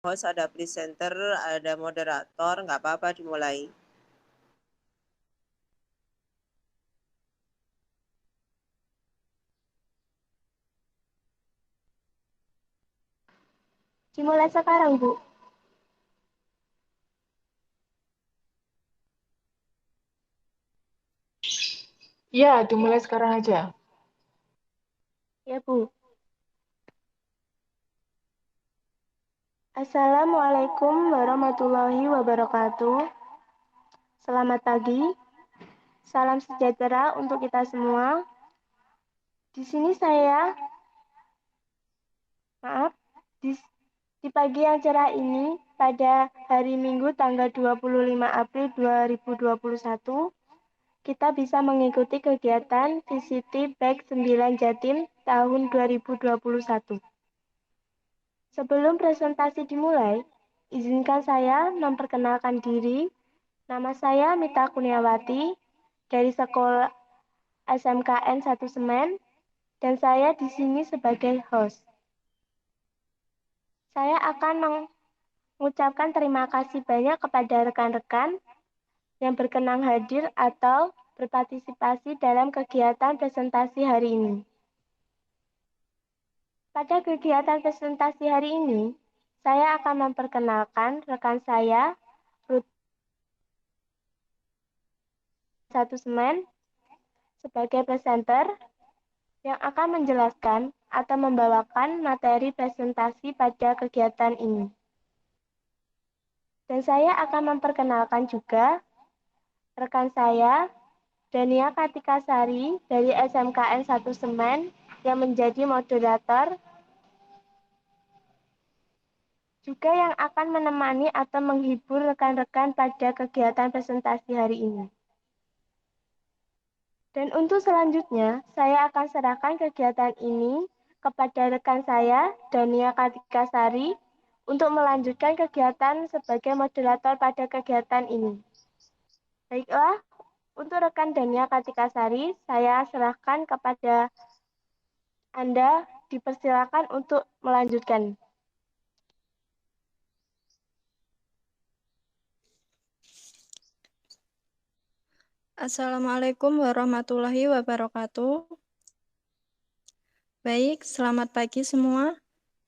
host, ada presenter, ada moderator, nggak apa-apa dimulai. Dimulai sekarang, Bu. Ya, dimulai sekarang aja. Ya, Bu. Assalamualaikum warahmatullahi wabarakatuh. Selamat pagi. Salam sejahtera untuk kita semua. Di sini di pagi yang cerah ini, pada hari Minggu tanggal 25 April 2021, kita bisa mengikuti kegiatan VCT Back 9 Jatim tahun 2021. Sebelum presentasi dimulai, izinkan saya memperkenalkan diri. Nama saya Mita Kurniawati dari Sekolah SMKN 1 Semen, dan saya di sini sebagai host. Saya akan mengucapkan terima kasih banyak kepada rekan-rekan yang berkenan hadir atau berpartisipasi dalam kegiatan presentasi hari ini. Pada kegiatan presentasi hari ini, saya akan memperkenalkan rekan saya, Ruth 1 Semen, sebagai presenter yang akan menjelaskan atau membawakan materi presentasi pada kegiatan ini. Dan saya akan memperkenalkan juga rekan saya, Dania Kartika Sari dari SMKN 1 Semen yang menjadi moderator, juga yang akan menemani atau menghibur rekan-rekan pada kegiatan presentasi hari ini. Dan untuk selanjutnya, saya akan serahkan kegiatan ini kepada rekan saya, Dania Kartika Sari, untuk melanjutkan kegiatan sebagai moderator pada kegiatan ini. Baiklah, untuk rekan Dania Kartika Sari, saya serahkan kepada Anda, dipersilakan untuk melanjutkan. Assalamualaikum warahmatullahi wabarakatuh. Baik, selamat pagi semua.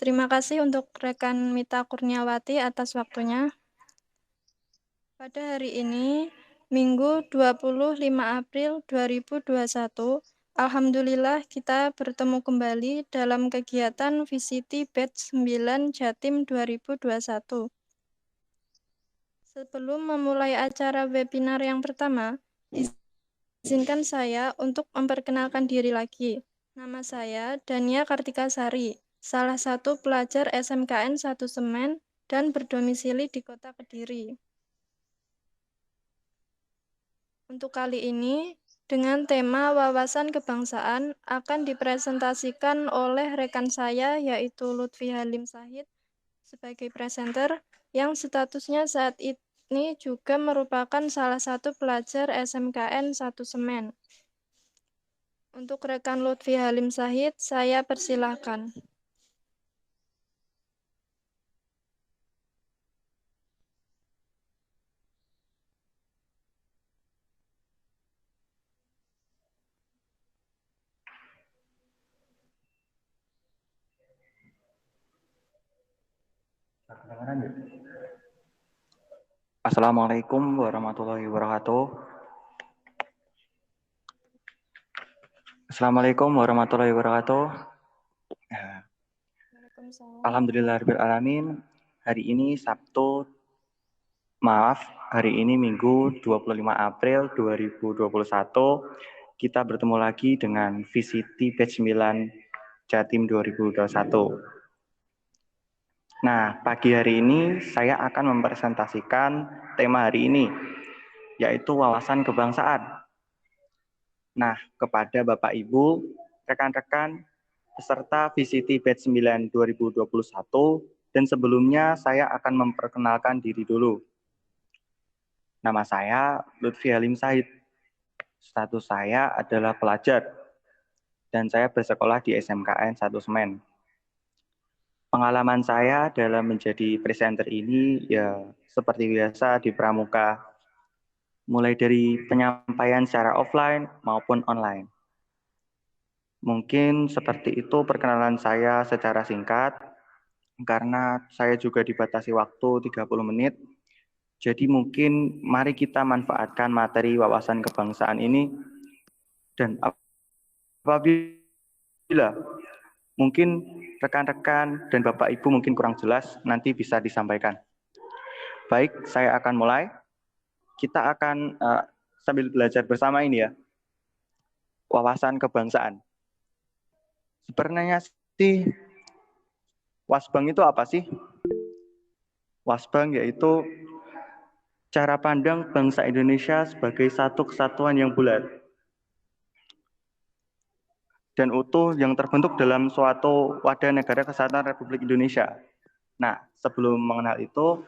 Terima kasih untuk rekan Mita Kurniawati atas waktunya. Pada hari ini, Minggu 25 April 2021, Alhamdulillah kita bertemu kembali dalam kegiatan VCT Batch 9 Jatim 2021. Sebelum memulai acara webinar yang pertama, izinkan saya untuk memperkenalkan diri lagi. Nama saya Dania Kartika Sari, salah satu pelajar SMKN 1 Semen dan berdomisili di Kota Kediri. Untuk kali ini, dengan tema wawasan kebangsaan akan dipresentasikan oleh rekan saya yaitu Lutfi Halim Sahid sebagai presenter yang statusnya saat ini juga merupakan salah satu pelajar SMKN 1 Semen. Untuk rekan Lutfi Halim Sahid, saya persilahkan. Assalamualaikum warahmatullahi wabarakatuh. Assalamualaikum warahmatullahi wabarakatuh. Alhamdulillahirrahmanirrahim. Hari ini Minggu 25 April 2021. Kita bertemu lagi dengan VCT Batch 9 Jatim 2021. Nah, pagi hari ini saya akan mempresentasikan tema hari ini, yaitu wawasan kebangsaan. Nah, kepada Bapak Ibu, rekan-rekan, peserta VCT Batch 9 2021, dan sebelumnya saya akan memperkenalkan diri dulu. Nama saya Lutfi Halim Sahid. Status saya adalah pelajar, dan saya bersekolah di SMKN 1 Semen. Pengalaman saya dalam menjadi presenter ini ya seperti biasa di Pramuka, mulai dari penyampaian secara offline maupun online. Mungkin seperti itu perkenalan saya secara singkat, karena saya juga dibatasi waktu 30 menit. Jadi mungkin mari kita manfaatkan materi wawasan kebangsaan ini, dan apabila mungkin rekan-rekan dan Bapak Ibu mungkin kurang jelas, nanti bisa disampaikan. Baik, saya akan mulai. Kita akan sambil belajar bersama ini ya, wawasan kebangsaan. Sebenarnya sih, Wasbang itu apa sih? Wasbang yaitu cara pandang bangsa Indonesia sebagai satu kesatuan yang bulat dan utuh yang terbentuk dalam suatu wadah negara kesatuan Republik Indonesia. Nah, sebelum mengenal itu,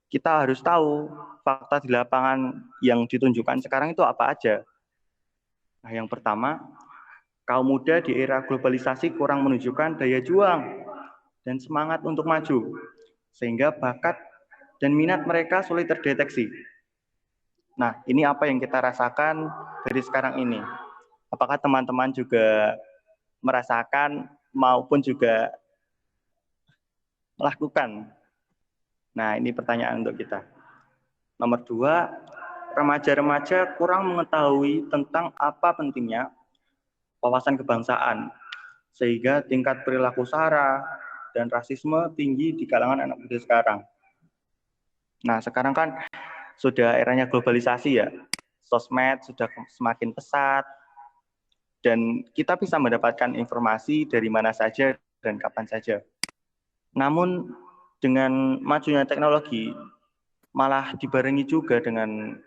kita harus tahu fakta di lapangan yang ditunjukkan sekarang itu apa aja. Nah, yang pertama, kaum muda di era globalisasi kurang menunjukkan daya juang dan semangat untuk maju, sehingga bakat dan minat mereka sulit terdeteksi. Nah, ini apa yang kita rasakan dari sekarang ini. Apakah teman-teman juga merasakan maupun juga melakukan? Nah, ini pertanyaan untuk kita. Nomor 2, remaja-remaja kurang mengetahui tentang apa pentingnya wawasan kebangsaan, sehingga tingkat perilaku sara dan rasisme tinggi di kalangan anak muda sekarang. Nah, sekarang kan sudah eranya globalisasi ya, sosmed sudah semakin pesat, dan kita bisa mendapatkan informasi dari mana saja dan kapan saja. Namun dengan majunya teknologi, malah dibarengi juga dengan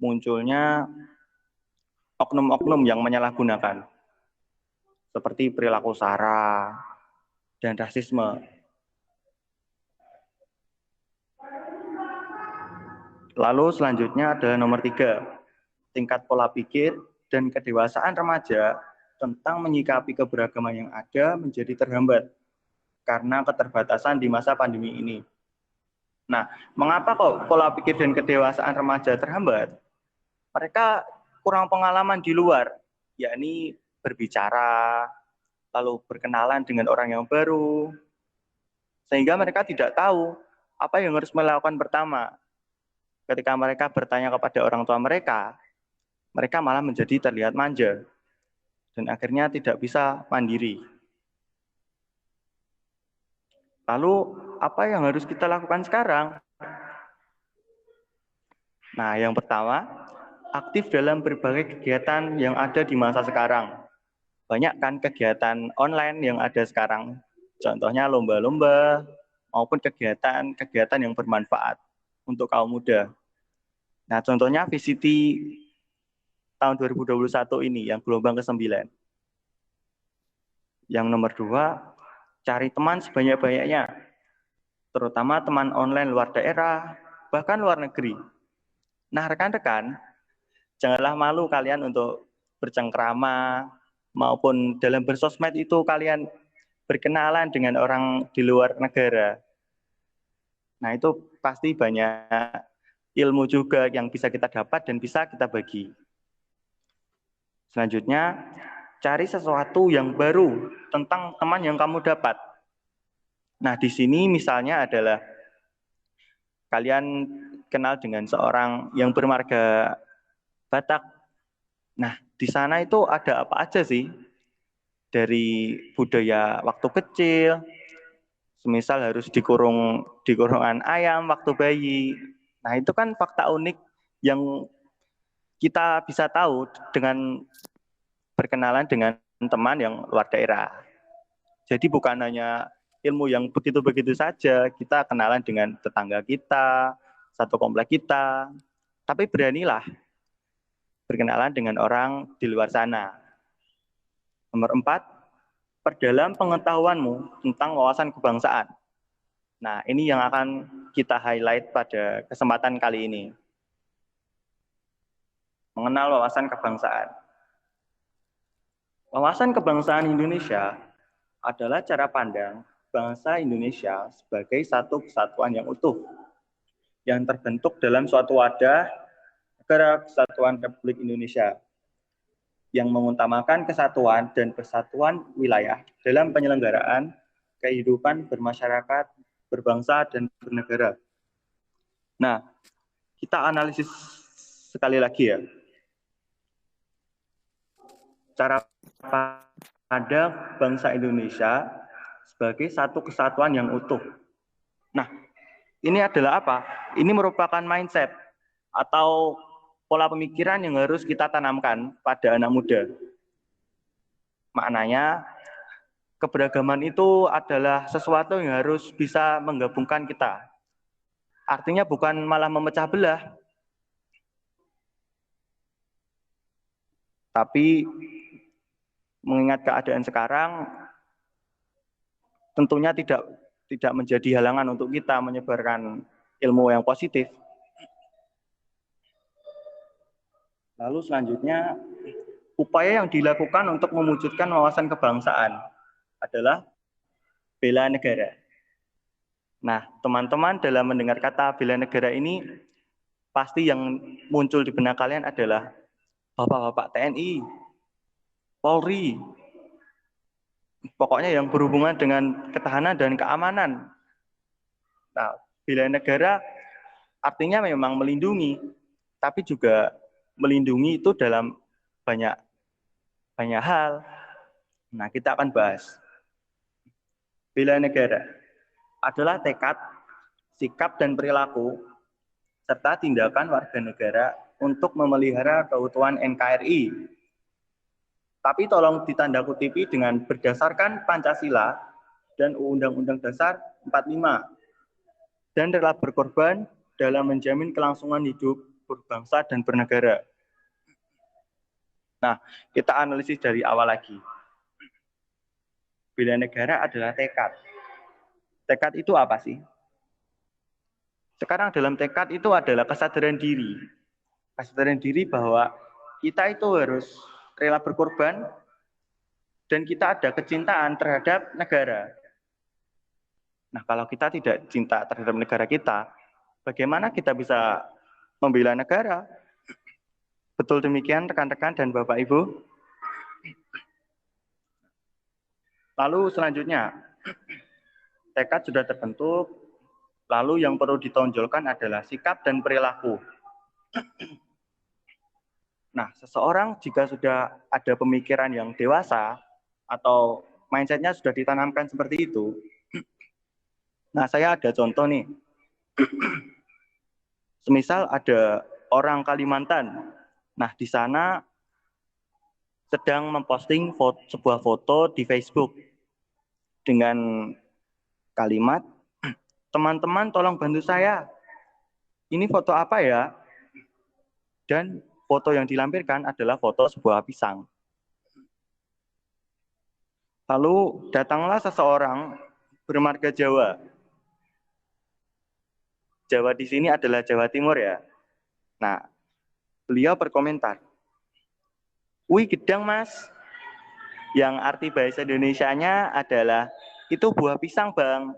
munculnya oknum-oknum yang menyalahgunakan, seperti perilaku sara dan rasisme. Lalu selanjutnya adalah nomor 3, tingkat pola pikir dan kedewasaan remaja tentang menyikapi keberagaman yang ada menjadi terhambat karena keterbatasan di masa pandemi ini. Nah, mengapa kok pola pikir dan kedewasaan remaja terhambat? Mereka kurang pengalaman di luar, yakni berbicara, lalu berkenalan dengan orang yang baru, sehingga mereka tidak tahu apa yang harus melakukan pertama. Ketika mereka bertanya kepada orang tua mereka malah menjadi terlihat manja, dan akhirnya tidak bisa mandiri. Lalu, apa yang harus kita lakukan sekarang? Nah, yang pertama, aktif dalam berbagai kegiatan yang ada di masa sekarang. Banyak kan kegiatan online yang ada sekarang, contohnya lomba-lomba, maupun kegiatan yang bermanfaat untuk kaum muda. Nah, contohnya VCT tahun 2021 ini, yang gelombang ke-9. Yang nomor 2, cari teman sebanyak-banyaknya, terutama teman online luar daerah, bahkan luar negeri. Nah, rekan-rekan, janganlah malu kalian untuk bercengkrama, maupun dalam bersosmed itu kalian berkenalan dengan orang di luar negara. Nah, itu pasti banyak ilmu juga yang bisa kita dapat dan bisa kita bagi. Selanjutnya, cari sesuatu yang baru tentang teman yang kamu dapat. Nah, di sini misalnya adalah kalian kenal dengan seorang yang bermarga Batak. Nah, di sana itu ada apa aja sih? Dari budaya waktu kecil, semisal harus di kurungan ayam waktu bayi. Nah, itu kan fakta unik yang kita bisa tahu dengan berkenalan dengan teman yang luar daerah. Jadi bukan hanya ilmu yang begitu-begitu saja, kita kenalan dengan tetangga kita, satu komplek kita, tapi beranilah berkenalan dengan orang di luar sana. Nomor 4, perdalam pengetahuanmu tentang wawasan kebangsaan. Nah, ini yang akan kita highlight pada kesempatan kali ini. Mengenal wawasan kebangsaan. Wawasan kebangsaan Indonesia adalah cara pandang bangsa Indonesia sebagai satu kesatuan yang utuh, yang terbentuk dalam suatu wadah Negara Kesatuan Republik Indonesia, yang mengutamakan kesatuan dan persatuan wilayah dalam penyelenggaraan kehidupan bermasyarakat, berbangsa, dan bernegara. Nah, kita analisis sekali lagi ya. Cara pada bangsa Indonesia sebagai satu kesatuan yang utuh. Nah, ini adalah apa? Ini merupakan mindset atau pola pemikiran yang harus kita tanamkan pada anak muda. Maknanya, keberagaman itu adalah sesuatu yang harus bisa menggabungkan kita. Artinya bukan malah memecah belah, tapi mengingat keadaan sekarang, tentunya tidak menjadi halangan untuk kita menyebarkan ilmu yang positif. Lalu selanjutnya, upaya yang dilakukan untuk mewujudkan wawasan kebangsaan adalah bela negara. Nah, teman-teman dalam mendengar kata bela negara ini, pasti yang muncul di benak kalian adalah bapak-bapak TNI, Polri, pokoknya yang berhubungan dengan ketahanan dan keamanan. Nah, bela negara artinya memang melindungi, tapi juga melindungi itu dalam banyak hal. Nah, kita akan bahas. Bela negara adalah tekad, sikap, dan perilaku, serta tindakan warga negara untuk memelihara keutuhan NKRI. Tapi tolong ditanda kutipi dengan berdasarkan Pancasila dan Undang-Undang Dasar 45 dan rela berkorban dalam menjamin kelangsungan hidup berbangsa dan bernegara. Nah, kita analisis dari awal lagi. Bela negara adalah tekad. Tekad itu apa sih? Sekarang dalam tekad itu adalah kesadaran diri. Kesadaran diri bahwa kita itu harus rela berkorban, dan kita ada kecintaan terhadap negara. Nah, kalau kita tidak cinta terhadap negara kita, bagaimana kita bisa membela negara? Betul demikian rekan-rekan dan Bapak Ibu. Lalu selanjutnya, tekad sudah terbentuk, lalu yang perlu ditonjolkan adalah sikap dan perilaku. Nah, seseorang jika sudah ada pemikiran yang dewasa atau mindsetnya sudah ditanamkan seperti itu, nah saya ada contoh nih. Semisal ada orang Kalimantan, nah di sana sedang memposting sebuah foto di Facebook dengan kalimat, teman-teman tolong bantu saya, ini foto apa ya? Dan foto yang dilampirkan adalah foto sebuah pisang. Lalu datanglah seseorang bermarga Jawa. Jawa di sini adalah Jawa Timur ya. Nah, beliau berkomentar, "Wih gedang mas." Yang arti bahasa Indonesianya adalah, "Itu buah pisang bang."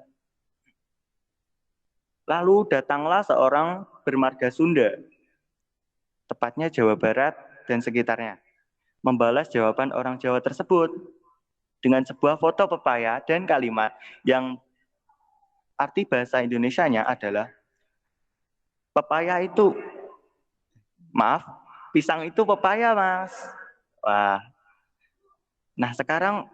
Lalu datanglah seorang bermarga Sunda, tepatnya Jawa Barat dan sekitarnya, membalas jawaban orang Jawa tersebut dengan sebuah foto pepaya dan kalimat yang arti bahasa Indonesianya adalah, pepaya itu, maaf, pisang itu pepaya mas. Wah. Nah sekarang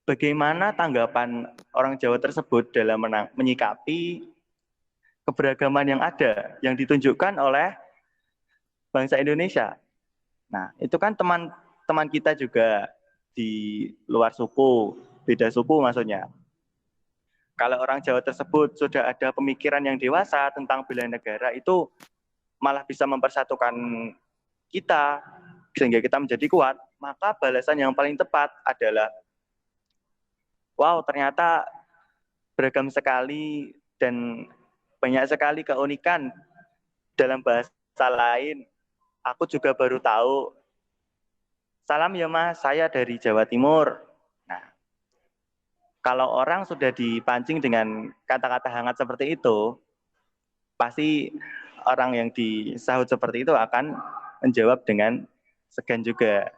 bagaimana tanggapan orang Jawa tersebut dalam menyikapi keberagaman yang ada, yang ditunjukkan oleh bangsa Indonesia? Nah, itu kan teman-teman kita juga di luar suku, beda suku maksudnya. Kalau orang Jawa tersebut sudah ada pemikiran yang dewasa tentang bela negara, itu malah bisa mempersatukan kita, sehingga kita menjadi kuat, maka balasan yang paling tepat adalah, wow, ternyata beragam sekali dan banyak sekali keunikan dalam bahasa lain. Aku juga baru tahu. Salam ya mas, saya dari Jawa Timur. Nah, Kalau orang sudah dipancing dengan kata-kata hangat seperti itu, pasti orang yang disahut seperti itu akan menjawab dengan segan juga.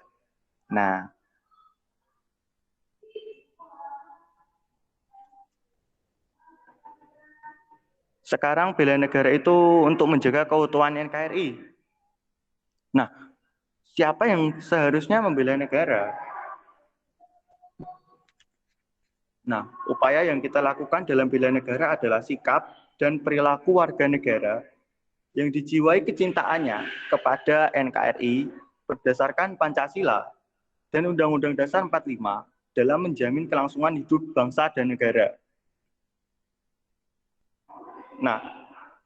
Nah, sekarang bela negara itu untuk menjaga keutuhan NKRI. Nah, siapa yang seharusnya membela negara? Nah, upaya yang kita lakukan dalam bela negara adalah sikap dan perilaku warga negara yang dijiwai kecintaannya kepada NKRI berdasarkan Pancasila dan Undang-Undang Dasar 45 dalam menjamin kelangsungan hidup bangsa dan negara. Nah,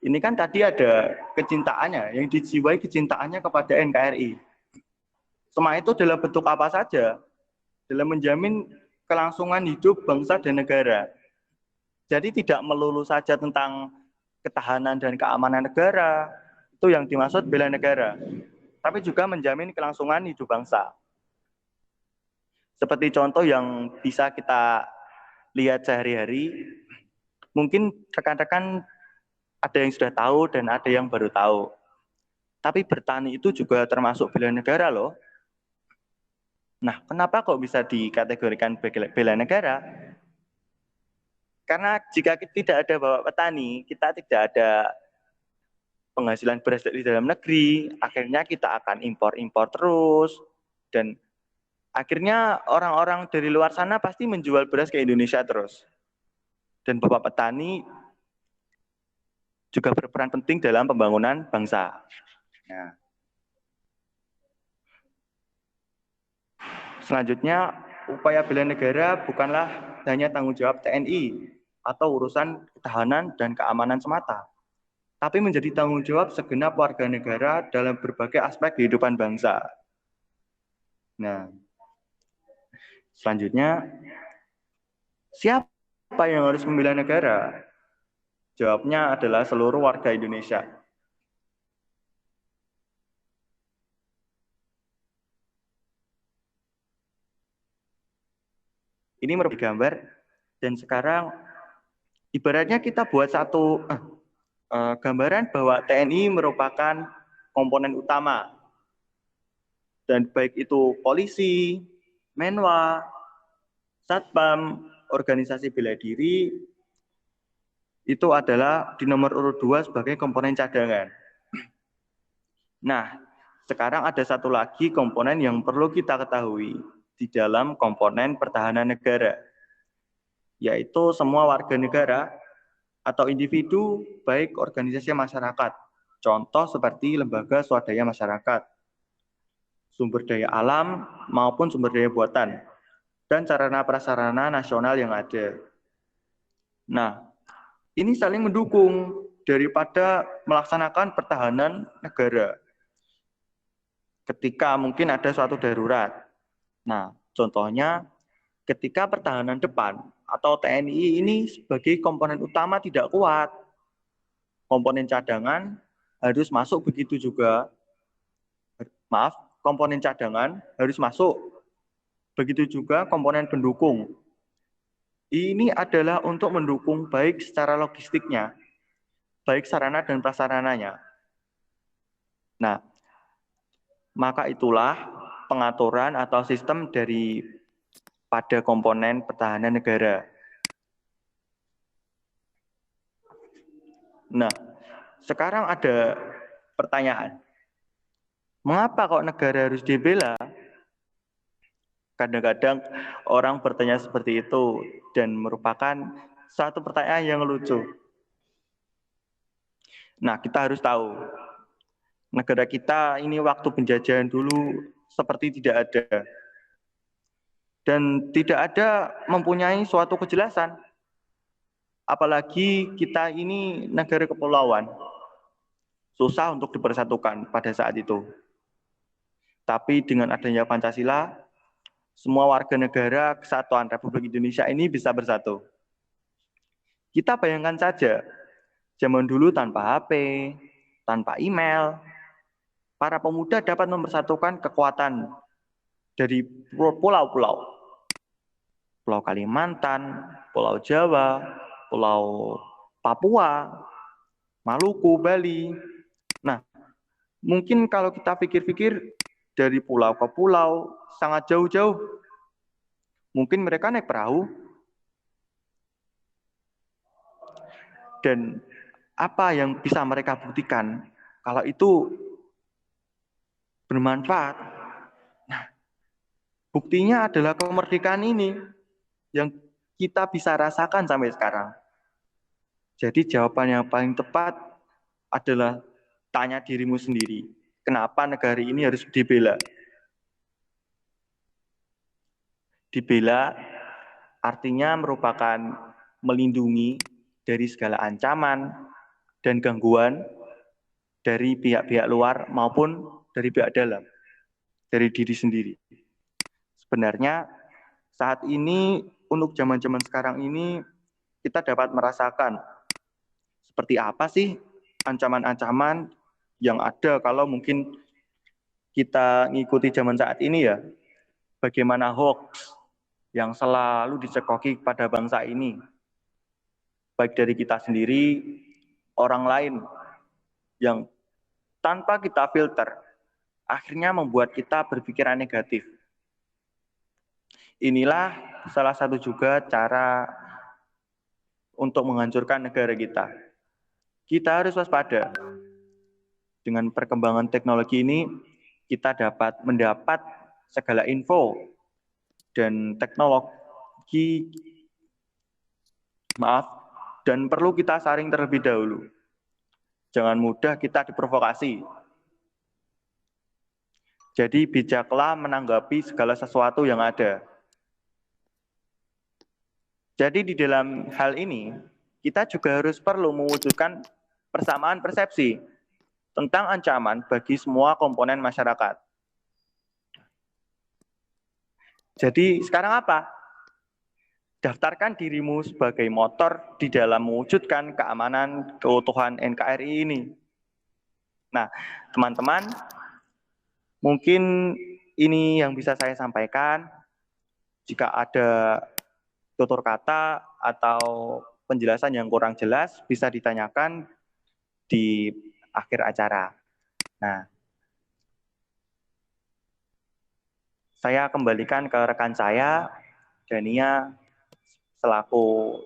ini kan tadi ada kecintaannya, yang dijiwai kecintaannya kepada NKRI. Semua itu dalam bentuk apa saja? Dalam menjamin kelangsungan hidup bangsa dan negara. Jadi tidak melulu saja tentang ketahanan dan keamanan negara, itu yang dimaksud bela negara. Tapi juga menjamin kelangsungan hidup bangsa. Seperti contoh yang bisa kita lihat sehari-hari, mungkin rekan-rekan ada yang sudah tahu dan ada yang baru tahu. Tapi bertani itu juga termasuk bela negara loh. Nah, kenapa kok bisa dikategorikan bela negara? Karena jika tidak ada bapak petani, kita tidak ada penghasilan beras dari dalam negeri, akhirnya kita akan impor-impor terus, dan akhirnya orang-orang dari luar sana pasti menjual beras ke Indonesia terus. Dan bapak petani juga berperan penting dalam pembangunan bangsa. Nah, selanjutnya, upaya bela negara bukanlah hanya tanggung jawab TNI atau urusan ketahanan dan keamanan semata, tapi menjadi tanggung jawab segenap warga negara dalam berbagai aspek kehidupan bangsa. Nah, selanjutnya, siapa yang harus membela negara? Jawabnya adalah seluruh warga Indonesia. Ini merupakan gambar, dan sekarang ibaratnya kita buat satu gambaran bahwa TNI merupakan komponen utama. Dan baik itu polisi, Menwa, Satpam, organisasi bela diri, itu adalah di nomor urut 2 sebagai komponen cadangan. Nah, sekarang ada satu lagi komponen yang perlu kita ketahui di dalam komponen pertahanan negara, yaitu semua warga negara atau individu, baik organisasi masyarakat, contoh seperti lembaga swadaya masyarakat, sumber daya alam maupun sumber daya buatan, dan sarana prasarana nasional yang ada. Nah, ini saling mendukung daripada melaksanakan pertahanan negara ketika mungkin ada suatu darurat. Nah, contohnya ketika pertahanan depan atau TNI ini sebagai komponen utama tidak kuat, komponen cadangan harus masuk begitu juga. Komponen cadangan harus masuk. Begitu juga komponen pendukung. Ini adalah untuk mendukung baik secara logistiknya, baik sarana dan prasarananya. Nah, maka itulah pengaturan atau sistem dari pada komponen pertahanan negara. Nah, sekarang ada pertanyaan. Mengapa kok negara harus dibela? Kadang-kadang orang bertanya seperti itu dan merupakan satu pertanyaan yang lucu. Nah, kita harus tahu, negara kita ini waktu penjajahan dulu seperti tidak ada. Dan tidak ada mempunyai suatu kejelasan. Apalagi kita ini negara kepulauan. Susah untuk dipersatukan pada saat itu. Tapi dengan adanya Pancasila, semua warga negara kesatuan Republik Indonesia ini bisa bersatu. Kita bayangkan saja, zaman dulu tanpa HP, tanpa email, para pemuda dapat mempersatukan kekuatan dari pulau-pulau. Pulau Kalimantan, Pulau Jawa, Pulau Papua, Maluku, Bali. Nah, mungkin kalau kita pikir-pikir dari pulau ke pulau sangat jauh-jauh. Mungkin mereka naik perahu. Dan apa yang bisa mereka buktikan kalau itu bermanfaat? Nah, buktinya adalah kemerdekaan ini yang kita bisa rasakan sampai sekarang. Jadi jawaban yang paling tepat adalah tanya dirimu sendiri. Kenapa negara ini harus dibela? Dibela artinya merupakan melindungi dari segala ancaman dan gangguan dari pihak-pihak luar maupun dari pihak dalam, dari diri sendiri. Sebenarnya saat ini untuk zaman-zaman sekarang ini kita dapat merasakan seperti apa sih ancaman-ancaman yang ada kalau mungkin kita ngikuti zaman saat ini ya. Bagaimana hoax yang selalu dicekoki pada bangsa ini. Baik dari kita sendiri, orang lain yang tanpa kita filter, akhirnya membuat kita berpikiran negatif. Inilah salah satu juga cara untuk menghancurkan negara kita. Kita harus waspada. Dengan perkembangan teknologi ini, kita dapat mendapat segala info dan teknologi, dan perlu kita saring terlebih dahulu. Jangan mudah kita diprovokasi. Jadi bijaklah menanggapi segala sesuatu yang ada. Jadi di dalam hal ini, kita juga harus perlu mewujudkan persamaan persepsi tentang ancaman bagi semua komponen masyarakat. Jadi sekarang apa? Daftarkan dirimu sebagai motor di dalam mewujudkan keamanan keutuhan NKRI ini. Nah, teman-teman, mungkin ini yang bisa saya sampaikan. Jika ada tutur kata atau penjelasan yang kurang jelas, bisa ditanyakan di akhir acara. Nah, saya kembalikan ke rekan saya, Dania, selaku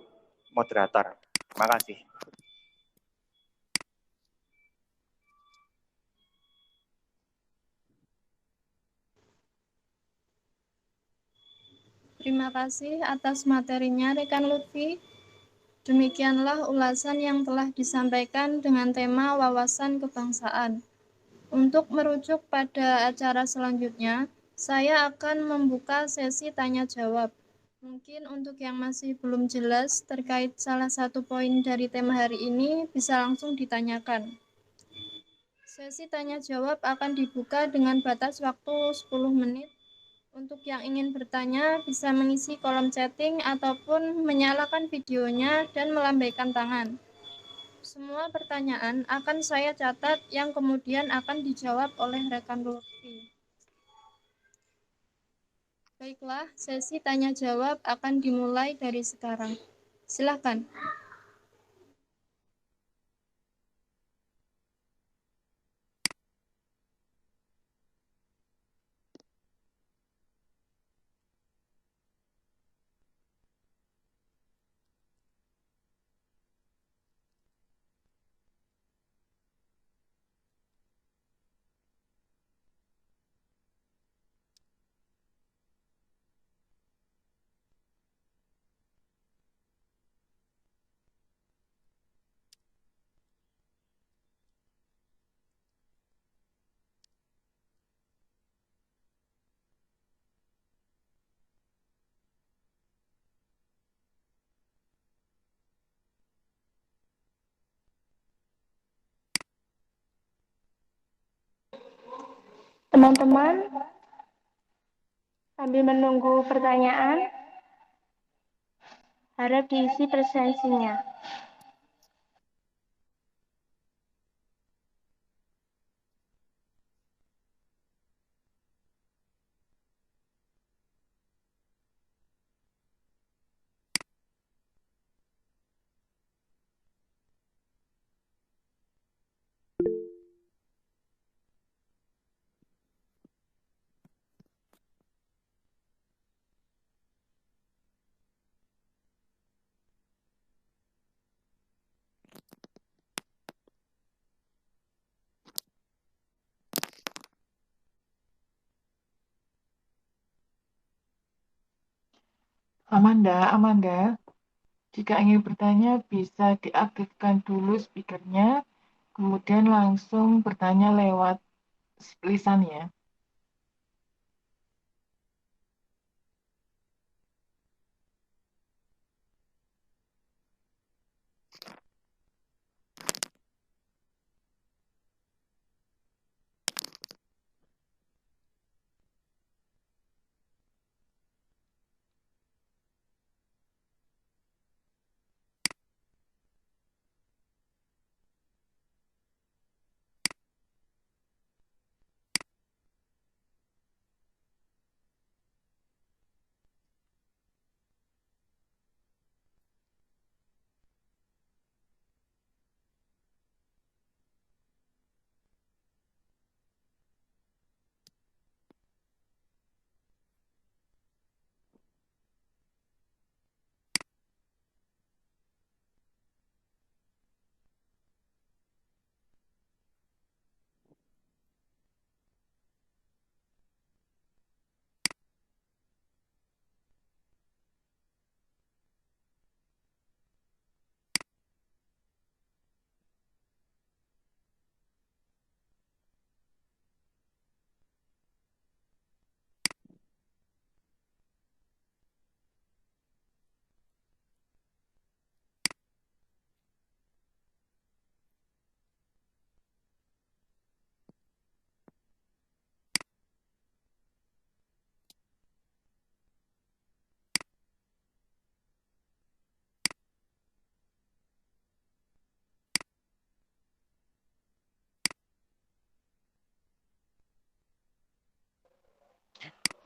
moderator. Terima kasih. Terima kasih atas materinya rekan Lutfi. Demikianlah ulasan yang telah disampaikan dengan tema wawasan kebangsaan. Untuk merujuk pada acara selanjutnya, saya akan membuka sesi tanya jawab. Mungkin untuk yang masih belum jelas terkait salah satu poin dari tema hari ini bisa langsung ditanyakan. Sesi tanya jawab akan dibuka dengan batas waktu 10 menit. Untuk yang ingin bertanya, bisa mengisi kolom chatting ataupun menyalakan videonya dan melambaikan tangan. Semua pertanyaan akan saya catat yang kemudian akan dijawab oleh rekan Lutfi. Baiklah, sesi tanya jawab akan dimulai dari sekarang. Silakan. Teman-teman, sambil menunggu pertanyaan, harap diisi presensinya. Amanda, jika ingin bertanya bisa diaktifkan dulu speakernya, kemudian langsung bertanya lewat lisan ya.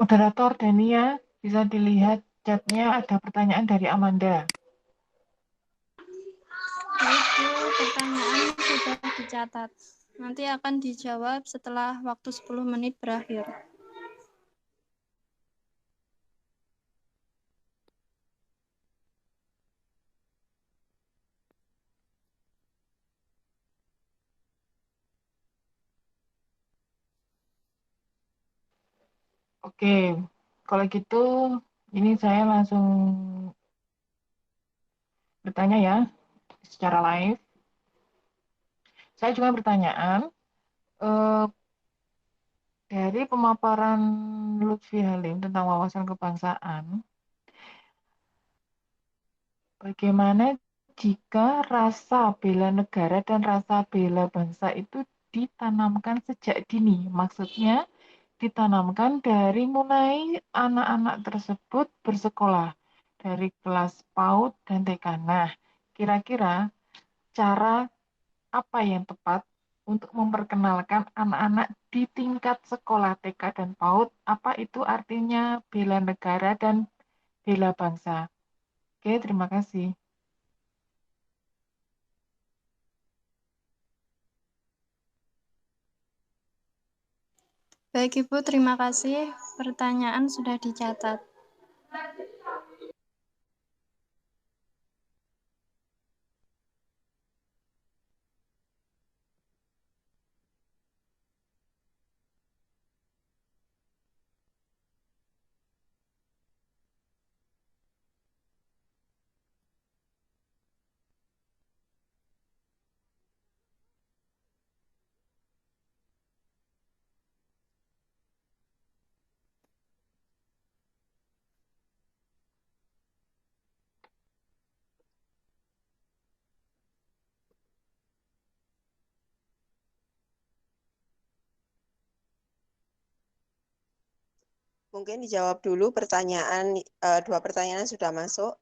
Moderator Dania, bisa dilihat chatnya ada pertanyaan dari Amanda. Baik, Bu, pertanyaan sudah dicatat. Nanti akan dijawab setelah waktu 10 menit berakhir. Oke, kalau gitu ini saya langsung bertanya ya secara live. Saya juga pertanyaan eh, dari pemaparan Lutfi Halim tentang wawasan kebangsaan, bagaimana jika rasa bela negara dan rasa bela bangsa itu ditanamkan sejak dini? Maksudnya ditanamkan dari mulai anak-anak tersebut bersekolah dari kelas PAUD dan TK. Nah, kira-kira cara apa yang tepat untuk memperkenalkan anak-anak di tingkat sekolah TK dan PAUD, apa itu artinya bela negara dan bela bangsa? Oke, terima kasih. Baik, Ibu, terima kasih. Pertanyaan sudah dicatat. Mungkin dijawab dulu pertanyaan, dua pertanyaan sudah masuk.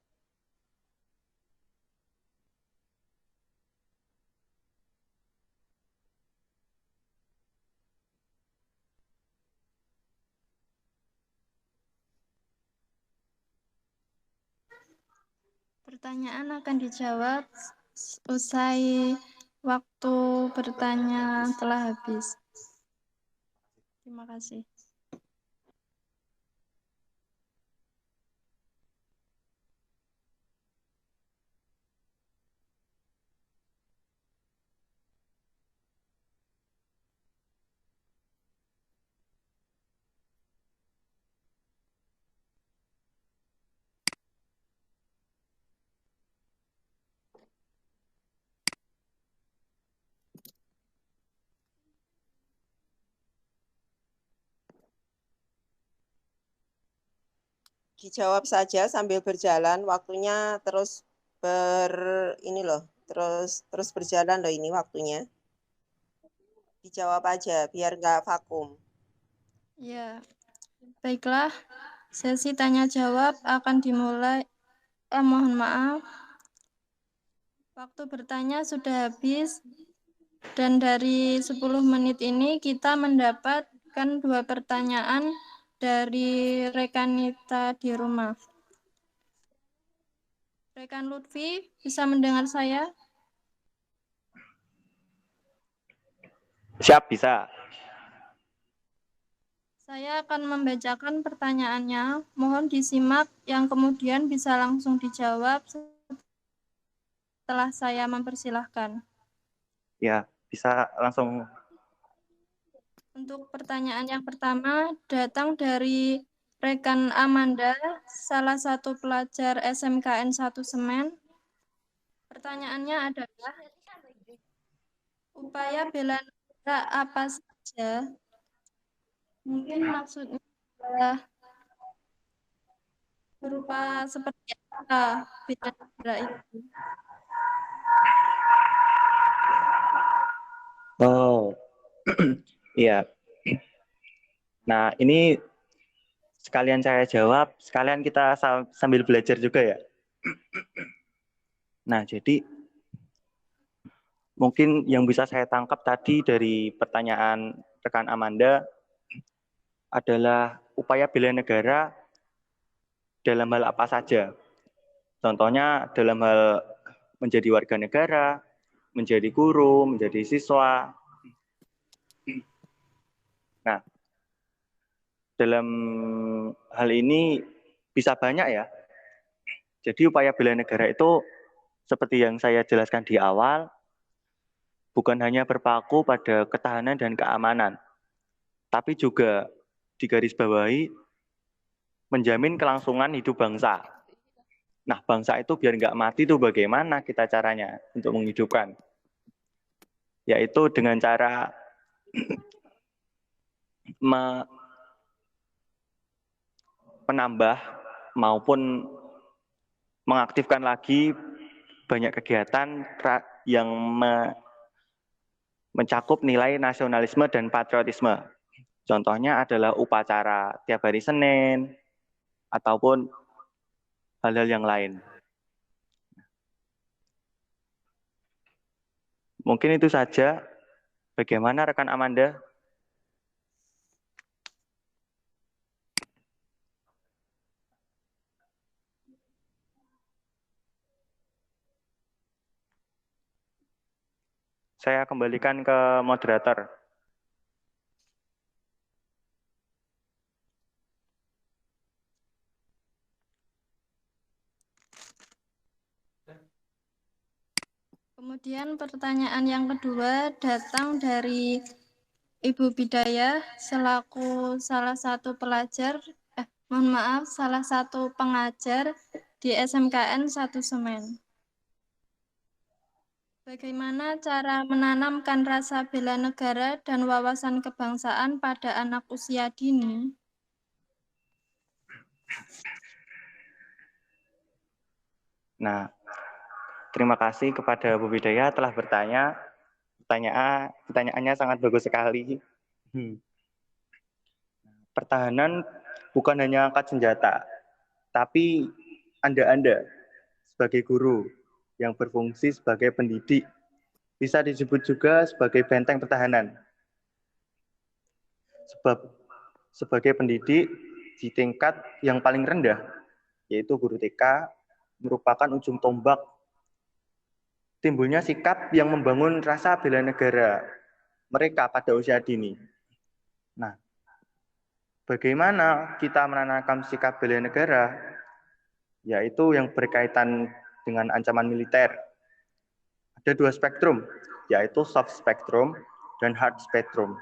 Pertanyaan akan dijawab usai waktu bertanya telah habis. Terima kasih. Dijawab saja sambil berjalan, waktunya terus terus berjalan loh ini waktunya. Dijawab aja biar nggak vakum. Ya, baiklah. Sesi tanya jawab akan dimulai. Mohon maaf. Waktu bertanya sudah habis. Dan dari 10 menit ini kita mendapatkan 2 pertanyaan dari rekanita di rumah. Rekan Lutfi, bisa mendengar saya? Siap, bisa. Saya akan membacakan pertanyaannya. Mohon disimak yang kemudian bisa langsung dijawab setelah saya mempersilahkan. Ya, bisa langsung. Untuk pertanyaan yang pertama datang dari rekan Amanda, salah satu pelajar SMKN 1 Semen. Pertanyaannya adalah, upaya bela negara apa saja? Mungkin maksudnya adalah berupa seperti apa bela negara itu. Oh, iya. Nah, ini sekalian saya jawab, sekalian kita sambil belajar juga ya. Nah, jadi mungkin yang bisa saya tangkap tadi dari pertanyaan rekan Amanda adalah upaya bela negara dalam hal apa saja. Contohnya dalam hal menjadi warga negara, menjadi guru, menjadi siswa. Nah, dalam hal ini bisa banyak ya. Jadi upaya bela negara itu seperti yang saya jelaskan di awal, bukan hanya berpaku pada ketahanan dan keamanan, tapi juga digarisbawahi menjamin kelangsungan hidup bangsa. Nah, bangsa itu biar nggak mati itu bagaimana kita caranya untuk menghidupkan? Yaitu dengan cara menambah maupun mengaktifkan lagi banyak kegiatan yang mencakup nilai nasionalisme dan patriotisme. Contohnya adalah upacara tiap hari Senin, ataupun hal-hal yang lain. Mungkin itu saja. Bagaimana rekan Amanda? Saya kembalikan ke moderator. Kemudian pertanyaan yang kedua datang dari Ibu Bidayah selaku salah satu salah satu pengajar di SMKN 1 Semen. Bagaimana cara menanamkan rasa bela negara dan wawasan kebangsaan pada anak usia dini? Nah, terima kasih kepada Bu Bidayah telah bertanya. Pertanyaannya sangat bagus sekali. Pertahanan bukan hanya angkat senjata, tapi Anda sebagai guru yang berfungsi sebagai pendidik bisa disebut juga sebagai benteng pertahanan. Sebab sebagai pendidik di tingkat yang paling rendah, yaitu guru TK, merupakan ujung tombak timbulnya sikap yang membangun rasa bela negara mereka pada usia dini. Nah, bagaimana kita menanamkan sikap bela negara? Yaitu yang berkaitan dengan ancaman militer. Ada 2 spektrum, yaitu soft spectrum dan hard spectrum.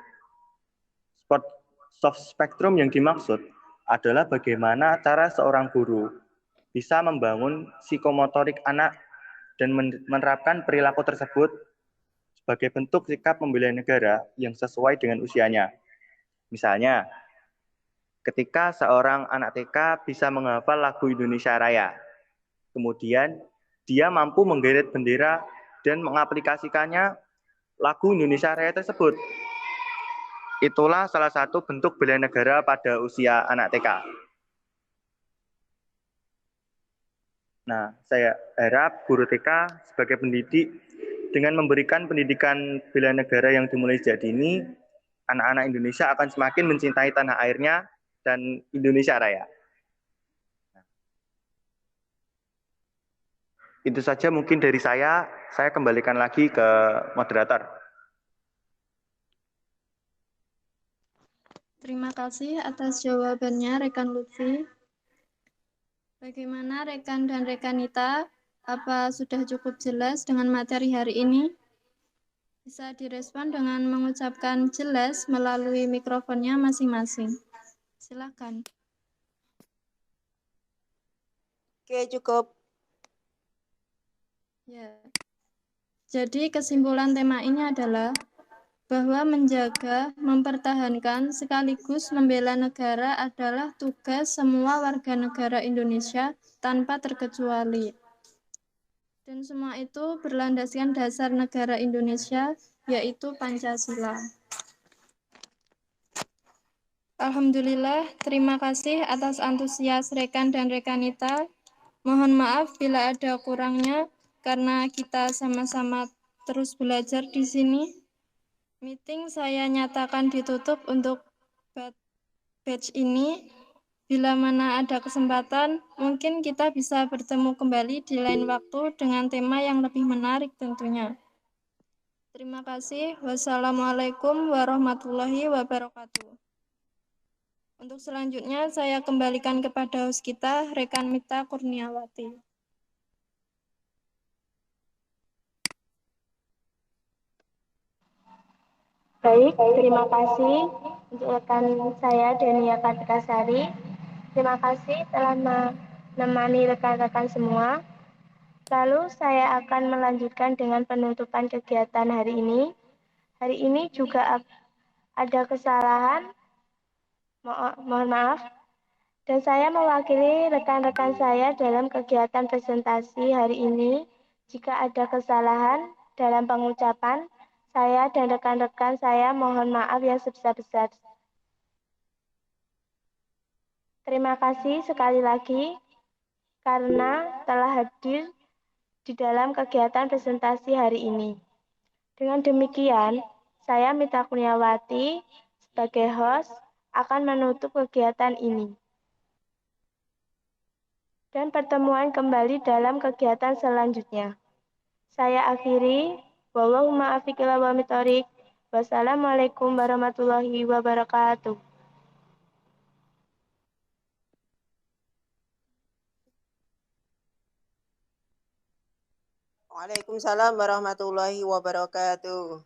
Soft spectrum yang dimaksud adalah bagaimana cara seorang guru bisa membangun psikomotorik anak dan menerapkan perilaku tersebut sebagai bentuk sikap membela negara yang sesuai dengan usianya. Misalnya, ketika seorang anak TK bisa menghafal lagu Indonesia Raya. Kemudian dia mampu menggeret bendera dan mengaplikasikannya lagu Indonesia Raya tersebut. Itulah salah satu bentuk bela negara pada usia anak TK. Nah, saya harap guru TK sebagai pendidik dengan memberikan pendidikan bela negara yang dimulai sejak dini, anak-anak Indonesia akan semakin mencintai tanah airnya dan Indonesia Raya. Itu saja mungkin dari saya kembalikan lagi ke moderator. Terima kasih atas jawabannya rekan Lutfi. Bagaimana rekan dan rekanita? Apa sudah cukup jelas dengan materi hari ini? Bisa direspon dengan mengucapkan jelas melalui mikrofonnya masing-masing. Silakan. Oke, cukup. Ya. Jadi kesimpulan tema ini adalah bahwa menjaga, mempertahankan, sekaligus membela negara adalah tugas semua warga negara Indonesia tanpa terkecuali. Dan semua itu berlandaskan dasar negara Indonesia, yaitu Pancasila. Alhamdulillah, terima kasih atas antusias rekan dan rekanita. Mohon maaf bila ada kurangnya, karena kita sama-sama terus belajar di sini. Meeting saya nyatakan ditutup untuk batch ini. Bila mana ada kesempatan, mungkin kita bisa bertemu kembali di lain waktu dengan tema yang lebih menarik tentunya. Terima kasih. Wassalamualaikum warahmatullahi wabarakatuh. Untuk selanjutnya, saya kembalikan kepada host kita, rekan Mita Kurniawati. Baik, terima kasih untuk rekan saya Denia Kartikasari. Terima kasih telah menemani rekan-rekan semua. Lalu saya akan melanjutkan dengan penutupan kegiatan hari ini. Hari ini juga ada kesalahan, mohon maaf. Dan saya mewakili rekan-rekan saya dalam kegiatan presentasi hari ini. Jika ada kesalahan dalam pengucapan, saya dan rekan-rekan saya mohon maaf yang sebesar-besar. Terima kasih sekali lagi karena telah hadir di dalam kegiatan presentasi hari ini. Dengan demikian, saya Mita Kurniawati sebagai host akan menutup kegiatan ini. Dan pertemuan kembali dalam kegiatan selanjutnya. Saya akhiri. Wallahumma afiq ila wal thoriq. Wassalamualaikum warahmatullahi wabarakatuh. Waalaikumsalam warahmatullahi wabarakatuh.